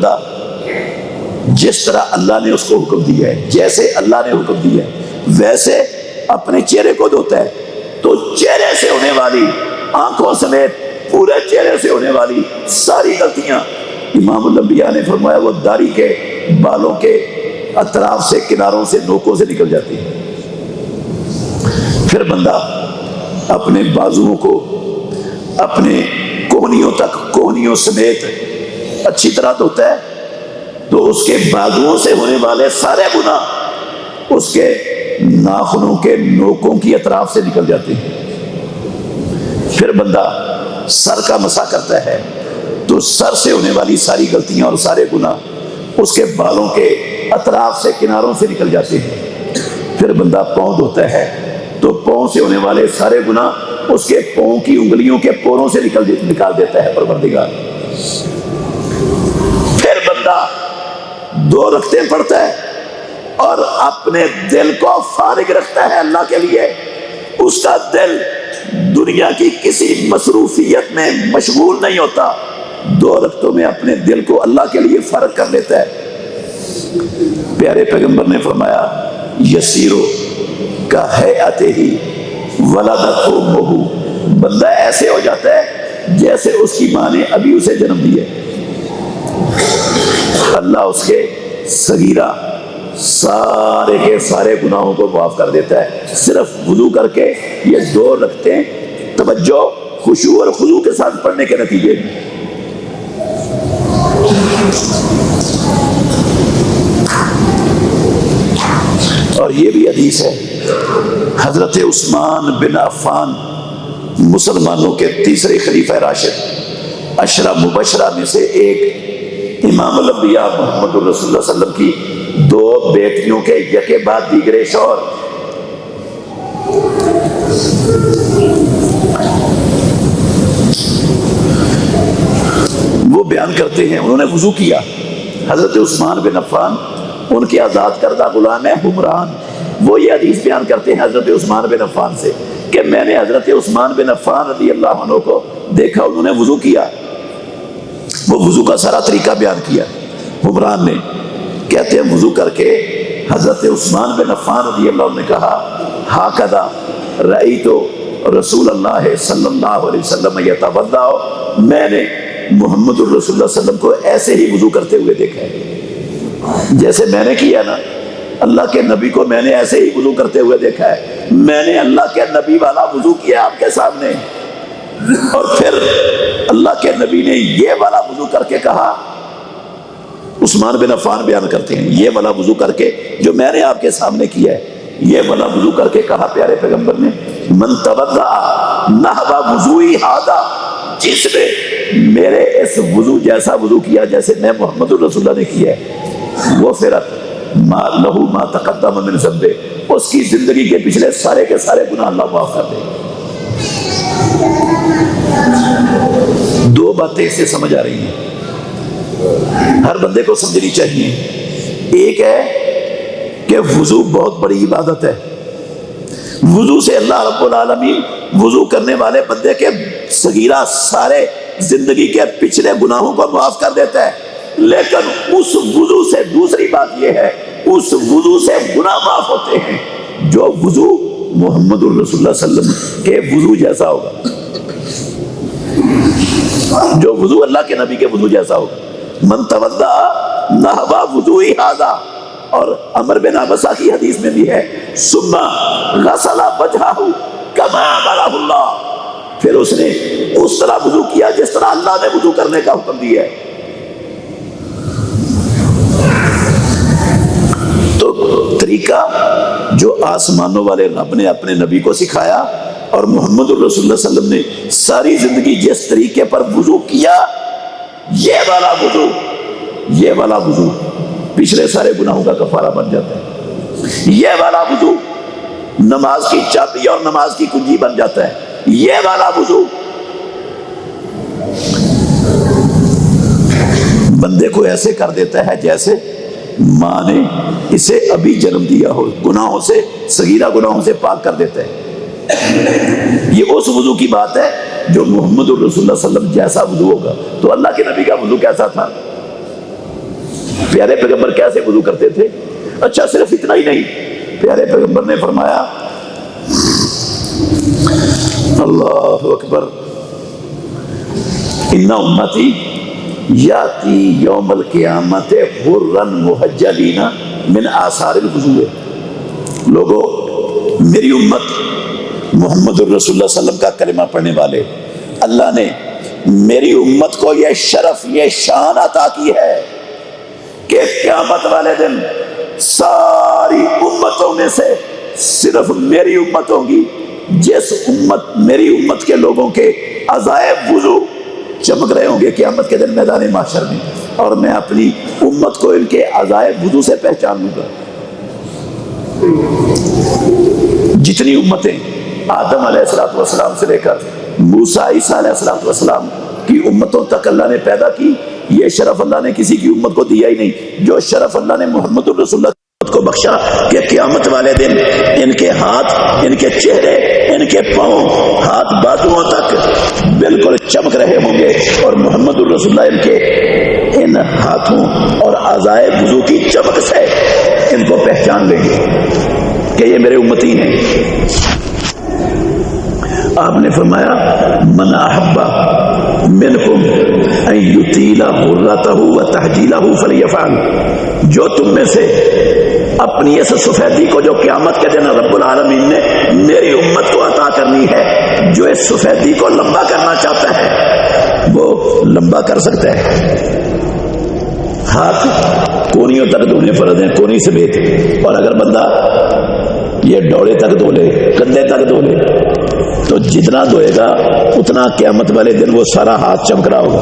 بندہ جس طرح اللہ نے اس کو حکم دیا ہے، جیسے اللہ نے حکم دیا ہے ویسے اپنے چہرے کو دھوتا ہے، تو چہرے سے ہونے والی، آنکھوں سمیت پورے چہرے سے ہونے والی ساری غلطیاں امام الانبیاء نے فرمایا وہ داڑھی کے بالوں کے اطراف سے، کناروں سے، نوکوں سے نکل جاتی ہے۔ پھر بندہ اپنے بازوؤں کو اپنے کوہنیوں تک، کوہنیوں سمیت اچھی طرح دھوتا ہے تو اس کے بازوؤں سے ہونے والے سارے گناہ اس کے ناخنوں کے نوکوں کی اطراف سے نکل جاتے ہیں۔ پھر بندہ سر کا مسح کرتا ہے تو سر سے ہونے والی ساری غلطیاں اور سارے گناہ اس کے بالوں کے اطراف سے، کناروں سے نکل جاتے ہیں۔ پھر بندہ پاؤں دھوتا ہے تو پاؤں سے ہونے والے سارے گناہ اس کے پاؤں کی انگلیوں کے پوروں سے نکال دیتا ہے پروردگار۔ پھر بندہ 2 رکعتیں پڑھتا ہے اور اپنے دل کو فارغ رکھتا ہے اللہ کے لیے، اس کا دل دنیا کی کسی مصروفیت میں مشغول نہیں ہوتا، 2 رکعتوں میں اپنے دل کو اللہ کے لیے فارغ کر لیتا ہے۔ پیارے پیغمبر نے فرمایا یسیرو کا ہیئتہ ہی ولدتہ امہ، بندہ ایسے ہو جاتا ہے جیسے اس کی ماں نے ابھی اسے جنم دیا۔ اللہ اس کے صغیرہ سارے کے سارے گناہوں کو معاف کر دیتا ہے، صرف وضو کر کے یہ 2 رکعتیں توجہ، خشوع اور خضوع کے ساتھ پڑھنے کے نتیجے میں۔ اور یہ بھی حدیث ہے، حضرت عثمان بن عفان مسلمانوں کے 3 خلیفہ راشد، 10 مبشرہ میں سے ایک، امام الانبیاء محمد الرسول اللہ صلی اللہ علیہ وسلم کی 2 بیٹیوں کے یکے بعد دیگرے شوہر۔ وہ بیان کرتے ہیں انہوں نے وضو کیا، حضرت عثمان بن عفان ان کے آزاد کردہ غلام ہے حمران، وہ یہ حدیث بیان کرتے ہیں حضرت عثمان بن عفان سے کہ میں نے حضرت عثمان بن عفان رضی اللہ عنہ کو دیکھا، انہوں نے وضو کیا، وہ وضو کا سارا طریقہ بیان کیا۔ حمران نے کہتے ہیں وضو کر کے حضرت عثمان بن عفان رضی اللہ عنہ نے کہا ہاکذا رأیت رسول اللہ صلی اللہ علیہ وسلم یتوضا، میں نے محمد الرسول اللہ صلی اللہ علیہ وسلم کو ایسے ہی وضو کرتے ہوئے دیکھا ہے، جیسے میں نے کیا نا، اللہ کے نبی کو میں نے ایسے ہی وضو کرتے ہوئے دیکھا ہے، میں نے اللہ کے نبی والا وضو کیا آپ کے سامنے، اور پھر اللہ کے نبی نے یہ والا وضو کر کے کہا، عثمان بن عفان بیان کرتے ہیں یہ والا وضو کر کے جو میں نے آپ کے سامنے کیا ہے، یہ والا وضو کر کے کہا پیارے پیغمبر نے من توضأ نحو وضوئی ھذا، جس نے میرے اس وضو جیسا وضو کیا جیسے میں محمد الرسول اللہ نے کیا ہے، وہ فرت ما لہو ما تقدم من ذنبہ، اس کی زندگی کے پچھلے سارے کے سارے گناہ اللہ معاف کر دے۔ 2 باتیں اس سے سمجھ آ رہی ہیں، ہر بندے کو سمجھنی چاہیے۔ ایک ہے کہ وضو بہت بڑی عبادت ہے، وضو سے اللہ رب العالمین وضو کرنے والے بندے کے صغیرہ سارے زندگی کے پچھلے گناہوں کو معاف کر دیتا ہے، لیکن اس وضو سے دوسری بات یہ ہے، اس وضو سے گناہ معاف ہوتے ہیں جو وضو محمد الرسول اللہ صلی اللہ علیہ وسلم کے وضو جیسا ہوگا، جو وضو اللہ کے نبی کے وضو جیسا ہوگا۔ من توضأ نحو وضوئی ھذا، اور عمر بن عبسہ کی حدیث میں بھی ہے ثم غسل وجہہ کما امرہ اللہ، پھر اس نے اس طرح وضو کیا جس طرح اللہ نے وضو کرنے کا حکم دیا ہے۔ تو طریقہ جو آسمانوں والے رب نے اپنے نبی کو سکھایا اور محمد الرسول اللہ صلی اللہ علیہ وسلم نے ساری زندگی جس طریقے پر وضو کیا، یہ والا وضو پچھلے سارے گناہوں کا کفارہ بن جاتا ہے، یہ والا وضو نماز کی چابی اور نماز کی کنجی بن جاتا ہے، یہ والا وضو بندے کو ایسے کر دیتا ہے جیسے ماں نے اسے ابھی جنم دیا ہو، گناہوں سے، صغیرہ گناہوں سے پاک کر دیتا ہے۔ یہ اس وضو کی بات ہے جو محمد الرسول اللہ صلی اللہ علیہ وسلم جیسا وضو ہوگا۔ تو اللہ کے نبی کا وضو کیسا تھا؟ پیارے پیغمبر کیسے وضو کرتے تھے؟ اچھا صرف اتنا ہی نہیں، پیارے پیغمبر نے فرمایا اللہ اکبر، ان امتی یاتی یوم القیامت غرن محجلین من آثار الوضوء. لوگوں، میری امت محمد الرسول اللہ صلی اللہ علیہ وسلم کا کلمہ پڑھنے والے، اللہ نے میری امت کو یہ شرف، یہ شان عطا کی ہے کہ قیامت والے دن ساری امتوں میں سے صرف میری امت ہوگی جس امت، میری امت کے لوگوں کے عزائے وضو چمک رہے ہوں گے قیامت کے دن میدان محشر میں، اور میں اپنی امت کو ان کے عزائے وضو سے پہچان لوں گا. جتنی امتیں آدم علیہ السلام سے لے کر موسیٰ عیسیٰ علیہ السلام کی امتوں تک اللہ نے پیدا کی، یہ شرف اللہ نے کسی کی امت کو دیا ہی نہیں. جو شرف اللہ نے محمد الرسول اللہ کو بخشا کہ قیامت والے دن ان کے ہاتھ، ان کے چہرے، ان کے پاؤں، ہاتھ بازوؤں تک بالکل چمک رہے ہوں گے، اور محمد الرسول اللہ ان کے ان ہاتھوں اور اعضائے وضو کی چمک سے ان کو پہچان لیں گے کہ یہ میرے امتی ہیں. آپ نے فرمایا من احب منکم ان یطیل غرتہ وتحجیلہ فلیفعل. جو تم میں سے اپنی اس سفیدی کو جو قیامت کے دن رب العالمین نے میری امت کو عطا کرنی ہے، جو اس سفیدی کو لمبا کرنا چاہتا ہے وہ لمبا کر سکتا ہے. ہاتھ کونیوں تک دھونے فرض ہیں، کونی سمیت، اور اگر بندہ یہ ڈوڑے تک دھو لے، کندھے تک دھو لے، تو جتنا دھوئے گا اتنا قیامت والے دن وہ سارا ہاتھ چمک رہا ہوگا.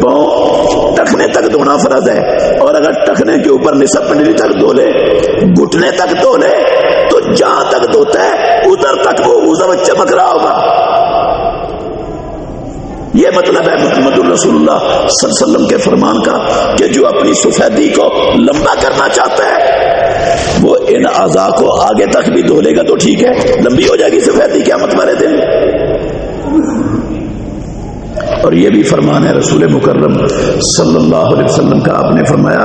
پاؤں ٹخنے تک دھونا فرض ہے، اور اگر ٹخنے کے اوپر نصف پنڈلی تک دھو لے، گھٹنے تک دھو لے، تو جہاں تک دھوتا ہے ادھر تک وہ چمک رہا ہوگا. یہ مطلب ہے محمد الرسول اللہ صلی اللہ علیہ وسلم کے فرمان کا کہ جو اپنی سفیدی کو لمبا کرنا چاہتا ہے وہ ان اعضاء کو آگے تک بھی دھو لے گا تو ٹھیک ہے، لمبی ہو جائے گی سفیدی قیامت والے دن. اور یہ بھی فرمان ہے رسول مکرم صلی اللہ علیہ وسلم کا. آپ نے فرمایا،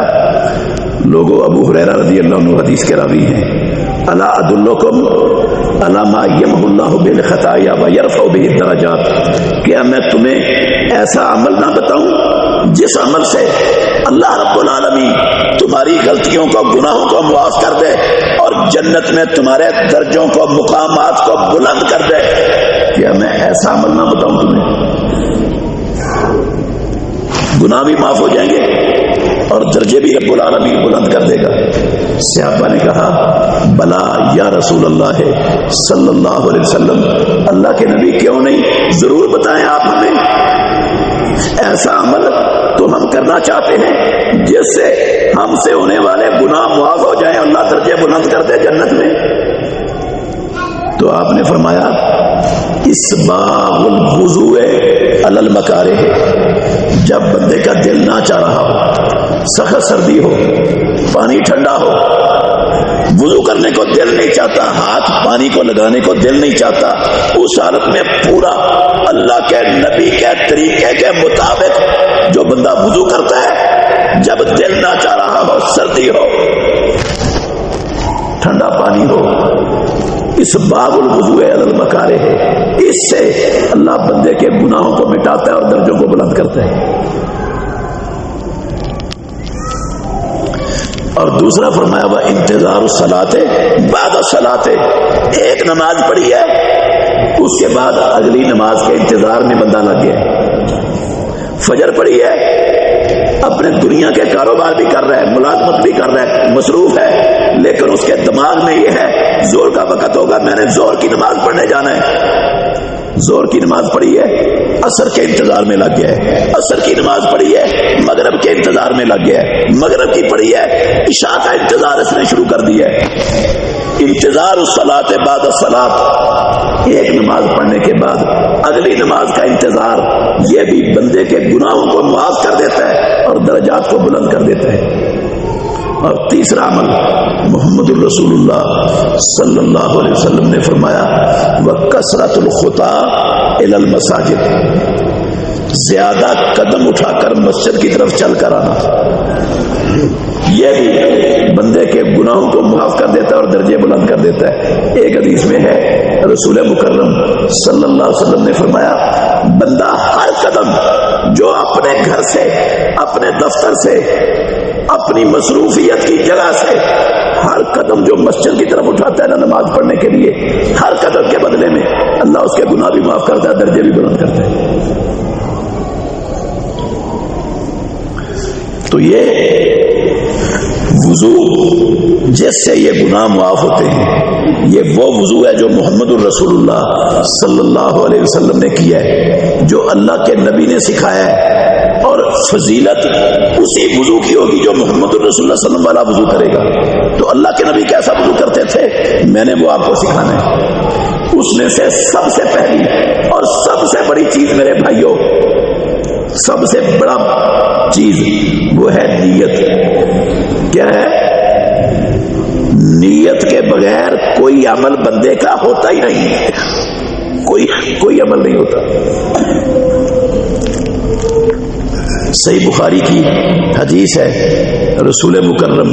لوگوں، ابو ہریرہ رضی اللہ عنہ حدیث کے راوی ہیں، الا ادلکم علی ما یمحو اللہ بالخطایا ویرفع بہ الدرجات. کیا میں تمہیں ایسا عمل نہ بتاؤں جس عمل سے اللہ رب العالمین تمہاری غلطیوں کو، گناہوں کو معاف کر دے اور جنت میں تمہارے درجوں کو، مقامات کو بلند کر دے؟ کیا میں ایسا عمل نہ بتاؤں تمہیں؟ گناہ بھی معاف ہو جائیں گے اور درجے بھی رب العالمین بلند کر دے گا. صحابہ نے کہا بلا یا رسول اللہ صلی اللہ علیہ وسلم، اللہ کے نبی کیوں نہیں، ضرور بتائیں آپ ہمیں. ایسا عمل تو ہم کرنا چاہتے ہیں جس سے ہم سے ہونے والے گناہ معاف ہو جائیں، اللہ درجے بلند کر دے جنت میں. تو آپ نے فرمایا اسباغ الوضوء علی المکارہ. جب بندے کا دل نہ چاہ رہا ہو، سخت سردی ہو، پانی ٹھنڈا ہو، وضو کرنے کو دل نہیں چاہتا، ہاتھ پانی کو لگانے کو دل نہیں چاہتا، اس حالت میں پورا اللہ کے نبی کے طریقے کے مطابق جو بندہ وضو کرتا ہے، جب دل نہ چاہ رہا ہو، سردی ہو، ٹھنڈا پانی ہو، اس باب الوضوء علی المکارہ ہے، اس سے اللہ بندے کے گناہوں کو مٹاتا ہے اور درجوں کو بلند کرتا ہے. اور دوسرا فرمایا وہ انتظار الصلاۃ بعد الصلاۃ. ایک نماز پڑھی ہے، اس کے بعد اگلی نماز کے انتظار میں بندہ لگ گیا. فجر پڑھی ہے، اپنے دنیا کے کاروبار بھی کر رہا ہے، ملازمت بھی کر رہا ہے، مصروف ہے، لیکن اس کے دماغ میں یہ ہے زور کا وقت ہوگا، میں نے زور کی نماز پڑھنے جانا ہے. زور کی نماز پڑھی ہے، عصر کے انتظار میں لگ گیا ہے. عصر کی نماز پڑھی ہے، مغرب کے انتظار میں لگ گیا ہے. مغرب کی پڑھی ہے، عشاء کا انتظار اس نے شروع کر دیا ہے. انتظار الصلاۃ بعد الصلاۃ، ایک نماز پڑھنے کے بعد اگلی نماز کا انتظار، یہ بھی بندے کے گناہوں کو معاف کر دیتا ہے اور درجات کو بلند کر دیتا ہے. اور تیسرا عمل محمد الرسول اللہ صلی اللہ علیہ وسلم نے فرمایا وَكَثْرَةُ الْخُطَىٰ إِلَى الْمَسَاجِدِ. زیادہ قدم اٹھا کر مسجد کی طرف چل کر آنا. یہ بھی بندے کے گناہوں کو معاف کر دیتا ہے اور درجے بلند کر دیتا ہے۔ ایک حدیث میں ہے رسول مکرم صلی اللہ علیہ وسلم نے فرمایا بندہ ہر قدم جو اپنے گھر سے، اپنے دفتر سے، اپنی مصروفیت کی جگہ سے ہر قدم جو مسجد کی طرف اٹھاتا ہے نا نماز پڑھنے کے لیے، ہر قدم کے بدلے میں اللہ اس کے گناہ بھی معاف کرتا ہے، درجے بھی بلند کرتا ہے۔ تو یہ وضو جس سے یہ گناہ معاف ہوتے ہیں، یہ وہ وضو ہے جو محمد الرسول اللہ صلی اللہ علیہ وسلم نے کیا ہے، جو اللہ کے نبی نے سکھایا ہے، اور فضیلت اسی وضو کی ہوگی جو محمد الرسول اللہ صلی اللہ علیہ وسلم والا وضو کرے گا۔ تو اللہ کے نبی کیسا وضو کرتے تھے میں نے وہ آپ کو سکھانا ہے۔ اس میں سے سب سے پہلی اور سب سے بڑی چیز میرے بھائیوں، سب سے بڑا چیز وہ ہے نیت۔ کیا ہے؟ نیت کے بغیر کوئی عمل بندے کا ہوتا ہی نہیں، کوئی عمل نہیں ہوتا۔ صحیح بخاری کی حدیث ہے، رسول مکرم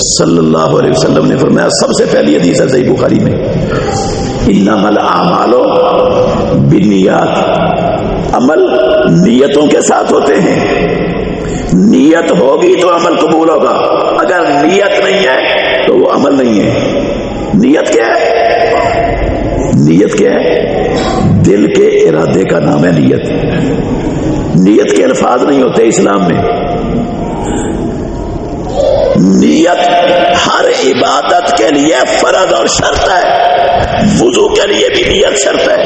صلی اللہ علیہ وسلم نے فرمایا، سب سے پہلی حدیث ہے صحیح بخاری میں، انما الاعمال بالنیات، عمل نیتوں کے ساتھ ہوتے ہیں۔ نیت ہوگی تو عمل قبول ہوگا، اگر نیت نہیں ہے تو وہ عمل نہیں ہے۔ نیت کیا ہے؟ نیت کیا ہے؟ دل کے ارادے کا نام ہے نیت۔ نیت کے الفاظ نہیں ہوتے اسلام میں۔ نیت ہر عبادت کے لیے فرض اور شرط ہے، وضو کے لیے بھی نیت شرط ہے۔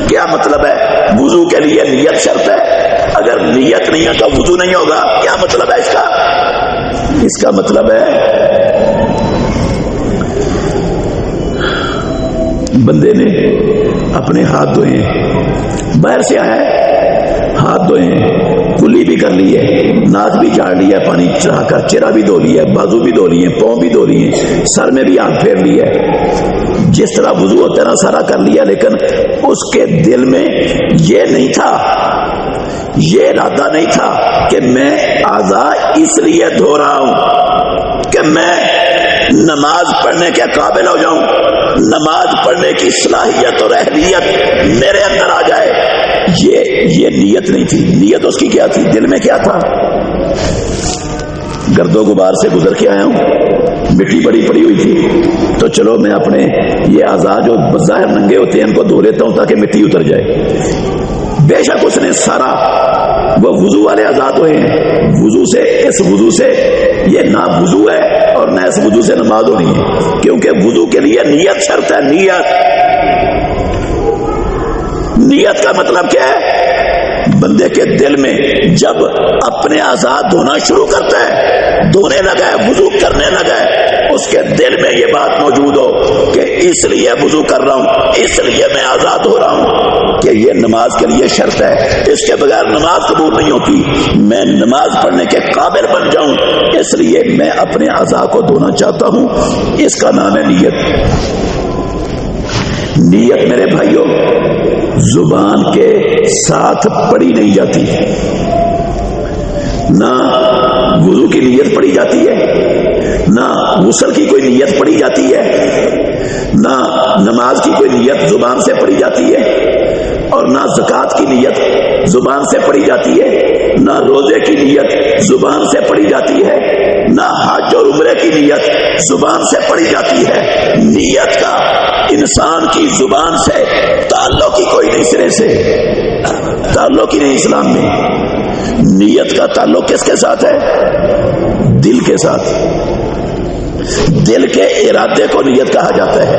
کیا مطلب ہے؟ وضو کے لیے نیت شرط ہے، اگر نیت نہیں ہے تو وضو نہیں ہوگا۔ کیا مطلب ہے اس کا؟ اس کا مطلب ہے بندے نے اپنے ہاتھ دھوئے، باہر سے آیا ہے، ہاتھ دھوئے، کلی بھی کر لی ہے، ناک بھی جھاڑ لیا پانی چڑھا کر، چہرہ بھی دھو لیا، بازو بھی دھو لیے، پاؤں بھی دھو لیے، سر میں بھی ہاتھ پھیر لیا، جس طرح وضو ہوتا ہے نا سارا کر لیا، لیکن اس کے دل میں یہ نہیں تھا، یہ ارادہ نہیں تھا کہ میں اعضاء اس لیے دھو رہا ہوں کہ میں نماز پڑھنے کے قابل ہو جاؤں، نماز پڑھنے کی صلاحیت اور اہلیت میرے اندر آ جائے۔ یہ نیت نہیں تھی۔ نیت اس کی کیا تھی؟ دل میں کیا تھا؟ گرد و غبار سے گزر کے آیا ہوں، مٹی بڑی پڑی ہوئی تھی، تو چلو میں اپنے یہ اعضاء جو بظاہر ننگے ہوتے ہیں ان کو دھو لیتا ہوں تاکہ مٹی اتر جائے۔ بے شک اس نے سارا وہ وضو والے اعضاء ہوئے ہیں، وضو سے، اس وضو سے یہ نہ وضو ہے اور نہ اس وضو سے نماز ہونی ہے، کیونکہ وضو کے لیے نیت شرط ہے۔ نیت کا مطلب کیا ہے؟ بندے کے دل میں جب اپنے اعضاء دھونا شروع کرتا ہے، دھونے لگا ہے، وضو کرنے لگا ہے، اس کے دل میں یہ بات موجود ہو کہ اس لیے وضو کر رہا ہوں، اس لیے میں اعضاء دھو رہا ہوں، کہ یہ نماز کے لیے شرط ہے، اس کے بغیر نماز قبول نہیں ہوتی، میں نماز پڑھنے کے قابل بن جاؤں اس لیے میں اپنے اعضاء کو دھونا چاہتا ہوں۔ اس کا نام ہے نیت۔ نیت میرے بھائیوں زبان کے ساتھ پڑھی نہیں جاتی، نہ وضو کی نیت پڑھی جاتی ہے، نہ غسل کی کوئی نیت پڑھی جاتی ہے، نہ نماز کی کوئی نیت زبان سے پڑھی جاتی ہے، اور نہ زکوٰۃ کی نیت زبان سے پڑھی جاتی ہے، نہ روزے کی نیت زبان سے پڑھی جاتی ہے، نہ حج اور عمرے کی نیت زبان سے پڑھی جاتی ہے۔ نیت کا انسان کی زبان سے تعلق ہی کوئی نہیں، سرے سے تعلق ہی نہیں۔ اسلام میں نیت کا تعلق کس کے ساتھ ہے؟ دل کے ساتھ۔ دل کے ارادے کو نیت کہا جاتا ہے۔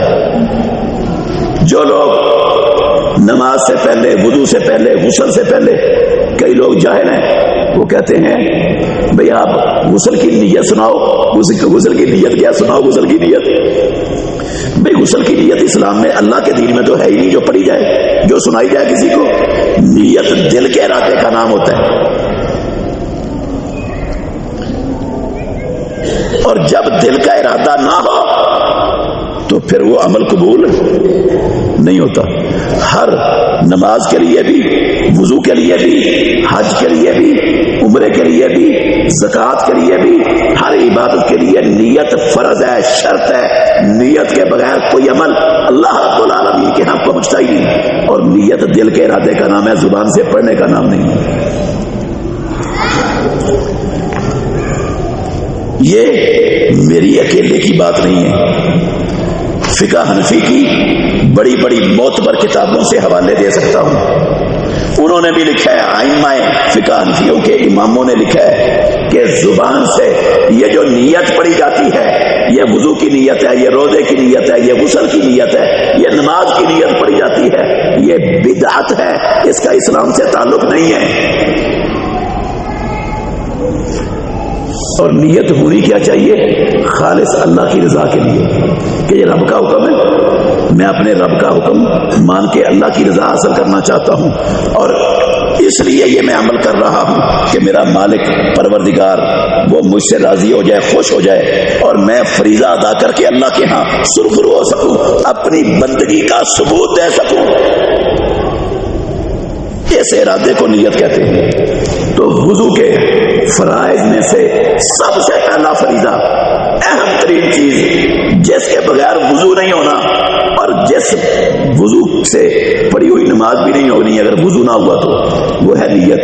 جو لوگ نماز سے پہلے، وضو سے پہلے، غسل سے پہلے، کئی لوگ جاہل ہیں، وہ کہتے ہیں بھئی آپ غسل کی نیت سناؤ، غسل کی نیت کیا سناؤ، غسل کی نیت۔ بھئی غسل کی نیت اسلام میں، اللہ کے دین میں تو ہے ہی نہیں جو پڑھی جائے، جو سنائی جائے کسی کو۔ نیت دل کے ارادے کا نام ہوتا ہے، اور جب دل کا ارادہ نہ ہو تو پھر وہ عمل قبول نہیں ہوتا۔ ہر نماز کے لیے بھی وضو کے لیے بھی، حج کے لیے بھی، عمرے کے لیے بھی، زکوٰۃ کے لیے بھی، ہر عبادت کے لیے نیت فرض ہے، شرط ہے۔ نیت کے بغیر کوئی عمل اللہ رب العالمین کے ہاں پہنچتا ہی نہیں، اور نیت دل کے ارادے کا نام ہے، زبان سے پڑھنے کا نام نہیں۔ یہ میری اکیلے کی بات نہیں ہے، فقہ حنفی کی بڑی بڑی معتبر کتابوں سے حوالے دے سکتا ہوں۔ انہوں نے بھی لکھا ہے، ائمہ فقہ حنفیوں کے اماموں نے لکھا ہے کہ زبان سے یہ جو نیت پڑھی جاتی ہے، یہ وضو کی نیت ہے، یہ روزے کی نیت ہے، یہ غسل کی نیت ہے، یہ نماز کی نیت پڑھی جاتی ہے، یہ بدعت ہے، اس کا اسلام سے تعلق نہیں ہے۔ اور نیت ہونی کیا چاہیے؟ خالص اللہ کی رضا کے لیے، کہ یہ رب کا حکم ہے، میں اپنے رب کا حکم مان کے اللہ کی رضا حاصل کرنا چاہتا ہوں، اور اس لیے یہ میں عمل کر رہا ہوں کہ میرا مالک پروردگار وہ مجھ سے راضی ہو جائے، خوش ہو جائے، اور میں فریضہ ادا کر کے اللہ کے ہاں سرخرو ہو سکوں، اپنی بندگی کا ثبوت دے سکوں۔ اس ارادے کو نیت کہتے ہیں۔ تو وضو کے فرائض میں سے سب سے پہلا فریضہ، اہم ترین چیز جس کے بغیر وضو نہیں ہونا، اور جس وضو سے پڑھی ہوئی نماز بھی نہیں ہونی اگر وضو نہ ہوا تو، وہ ہے نیت۔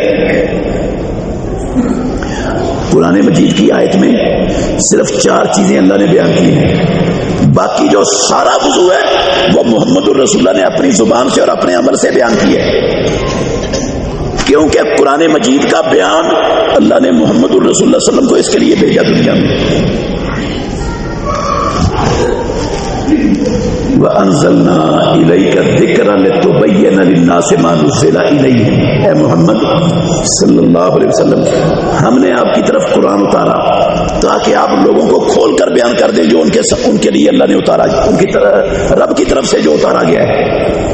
قرآن مجید کی آیت میں صرف 4 چیزیں اللہ نے بیان کی ہیں، باقی جو سارا وضو ہے وہ محمد الرسول اللہ نے اپنی زبان سے اور اپنے عمل سے بیان کی ہے، کیونکہ قرآن مجید کا بیان اللہ نے محمد الرسول اللہ صلی اللہ علیہ وسلم کو اس کے لیے بھیجا دنیا میں۔ وَأَنزَلْنَا إِلَيْكَ الذِّكْرَ لِتُبَيِّنَ لِلنَّاسِ مَا نُزِّلَ إِلَيْهِمْ۔ اے محمد صلی اللہ علیہ وسلم، ہم نے آپ کی طرف قرآن اتارا تاکہ آپ لوگوں کو کھول کر بیان کر دیں جو ان کے لیے اللہ نے اتارا، ان کی طرف رب کی طرف سے جو اتارا گیا ہے۔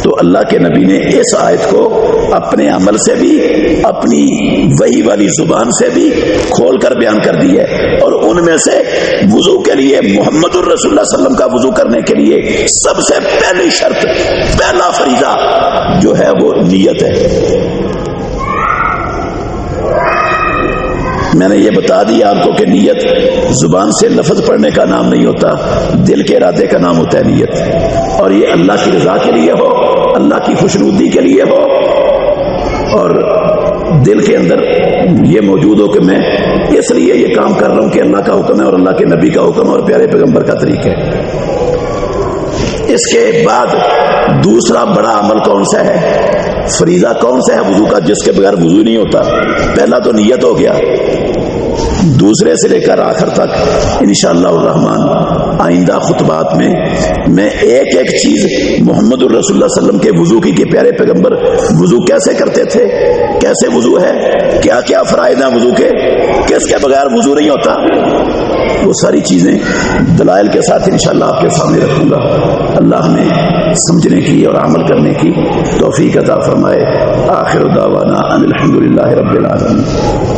تو اللہ کے نبی نے اس آیت کو اپنے عمل سے بھی، اپنی وحی والی زبان سے بھی کھول کر بیان کر دی ہے، اور ان میں سے وضو کے لیے محمد الرسول اللہ صلی اللہ علیہ وسلم کا وضو کرنے کے لیے سب سے پہلی شرط، پہلا فریضہ جو ہے وہ نیت ہے۔ میں نے یہ بتا دیا آپ کو کہ نیت زبان سے لفظ پڑھنے کا نام نہیں ہوتا، دل کے ارادے کا نام ہوتا ہے نیت، اور یہ اللہ کی رضا کے لیے ہو، اللہ کی خوشنودی کے لیے ہو، اور دل کے اندر یہ موجود ہو کہ میں اس لیے یہ کام کر رہا ہوں کہ اللہ کا حکم ہے اور اللہ کے نبی کا حکم اور پیارے پیغمبر کا طریقہ ہے۔ اس کے بعد دوسرا بڑا عمل کون سا ہے؟ فریضہ کون سا ہے وضو کا جس کے بغیر وضو نہیں ہوتا؟ پہلا تو نیت ہو گیا، دوسرے سے لے کر آخر تک انشاءاللہ الرحمن آئندہ خطبات میں ایک ایک چیز محمد الرسول اللہ صلی اللہ علیہ وسلم کے وضو کی، کہ پیارے پیغمبر وضو کیسے کرتے تھے، کیسے وضو ہے، کیا کیا فرائض ہیں وضو کے، کس کے بغیر وضو نہیں ہوتا، وہ ساری چیزیں دلائل کے ساتھ انشاءاللہ آپ کے سامنے رکھوں گا۔ اللہ ہمیں سمجھنے کی اور عمل کرنے کی توفیق عطا فرمائے۔ آخر دعوانا ان الحمدللہ رب العالمین۔